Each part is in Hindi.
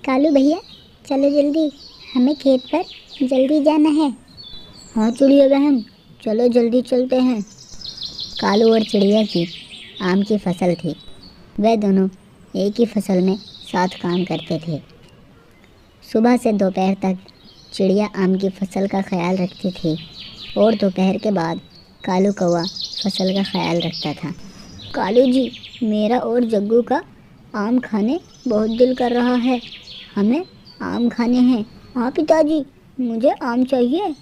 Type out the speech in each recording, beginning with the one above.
कालू भैया चलो जल्दी, हमें खेत पर जल्दी जाना है। हाँ चिड़िया बहन, चलो जल्दी चलते हैं। कालू और चिड़िया की आम की फसल थी। वह दोनों एक ही फसल में साथ काम करते थे। सुबह से दोपहर तक चिड़िया आम की फसल का ख्याल रखती थी और दोपहर के बाद कालू कौवा फसल का ख्याल रखता था। कालू जी, मेरा और जग्गू का आम खाने बहुत दिल कर रहा है, हमें आम खाने हैं। हाँ पिताजी, मुझे आम चाहिए।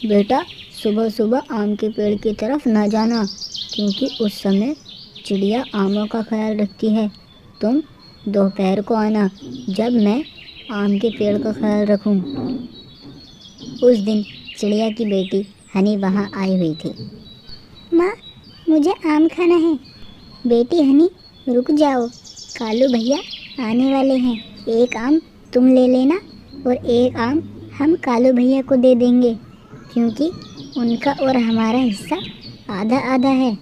बेटा, सुबह सुबह आम के पेड़ की तरफ न जाना, क्योंकि उस समय चिड़िया आमों का ख्याल रखती है। तुम दोपहर को आना, जब मैं आम के पेड़ का ख्याल रखूं। उस दिन चिड़िया की बेटी हनी वहाँ आई हुई थी। माँ, मुझे आम खाना है। बेटी हनी, रुक जाओ, कालू भैया आने वाले हैं। एक आम तुम ले लेना और एक आम हम कालू भैया को दे देंगे, क्योंकि उनका और हमारा हिस्सा आधा आधा है।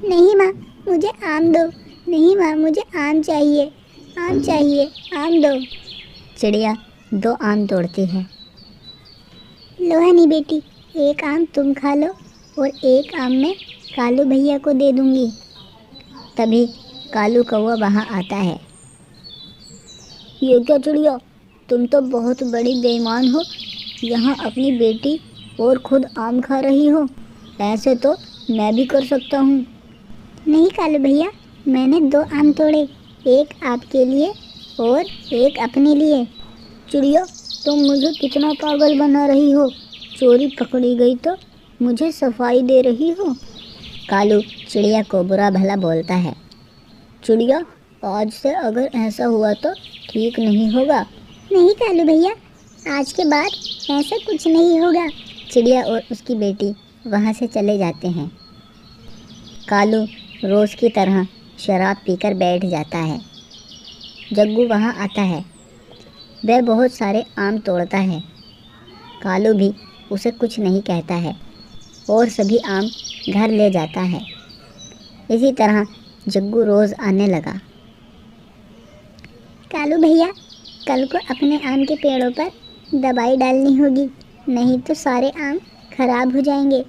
नहीं माँ, मुझे आम दो। नहीं माँ, मुझे आम चाहिए, आम चाहिए, आम दो। चिड़िया 2 आम तोड़ती है। लो हनी बेटी, एक आम तुम खा लो और एक आम मैं कालू भैया को दे दूंगी। तभी कालू कौवा वहाँ आता है। ये क्या चिड़िया, तुम तो बहुत बड़ी बेईमान हो। यहाँ अपनी बेटी और खुद आम खा रही हो। ऐसे तो मैं भी कर सकता हूँ। नहीं कालू भैया, मैंने 2 आम तोड़े, एक आपके लिए और एक अपने लिए। चिड़िया, तुम मुझे कितना पागल बना रही हो। चोरी पकड़ी गई तो मुझे सफाई दे रही हो। कालू चिड़िया को बुरा भला बोलता है। चिड़िया, आज से अगर ऐसा हुआ तो ठीक नहीं होगा। नहीं कालू भैया, आज के बाद ऐसा कुछ नहीं होगा। चिड़िया और उसकी बेटी वहाँ से चले जाते हैं। कालू रोज़ की तरह शराब पीकर बैठ जाता है। जग्गू वहाँ आता है। वह बहुत सारे आम तोड़ता है। कालू भी उसे कुछ नहीं कहता है और सभी आम घर ले जाता है। इसी तरह जग्गू रोज़ आने लगा। कालू भैया, कल को अपने आम के पेड़ों पर दवाई डालनी होगी, नहीं तो सारे आम खराब हो जाएंगे।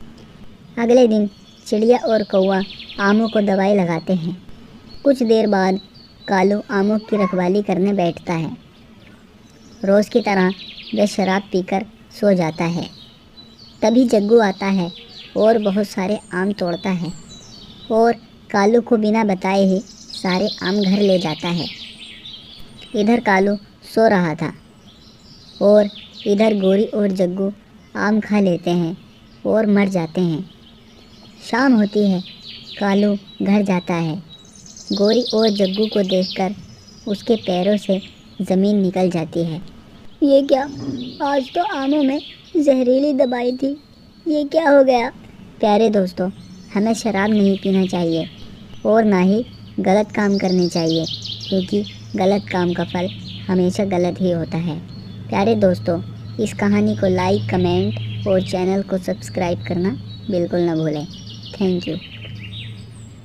अगले दिन चिड़िया और कौवा आमों को दवाई लगाते हैं। कुछ देर बाद कालू आमों की रखवाली करने बैठता है। रोज़ की तरह वह शराब पीकर सो जाता है। तभी जग्गू आता है और बहुत सारे आम तोड़ता है और कालू को बिना बताए ही सारे आम घर ले जाता है। इधर कालू सो रहा था और इधर गोरी और जग्गू आम खा लेते हैं और मर जाते हैं। शाम होती है। कालू घर जाता है। गोरी और जग्गू को देखकर उसके पैरों से ज़मीन निकल जाती है। ये क्या, आज तो आमों में जहरीली दवाई थी। ये क्या हो गया। प्यारे दोस्तों, हमें शराब नहीं पीना चाहिए और ना ही गलत काम करने चाहिए, क्योंकि गलत काम का फल हमेशा गलत ही होता है। प्यारे दोस्तों, इस कहानी को लाइक, कमेंट और चैनल को सब्सक्राइब करना बिल्कुल ना भूलें। Thank you.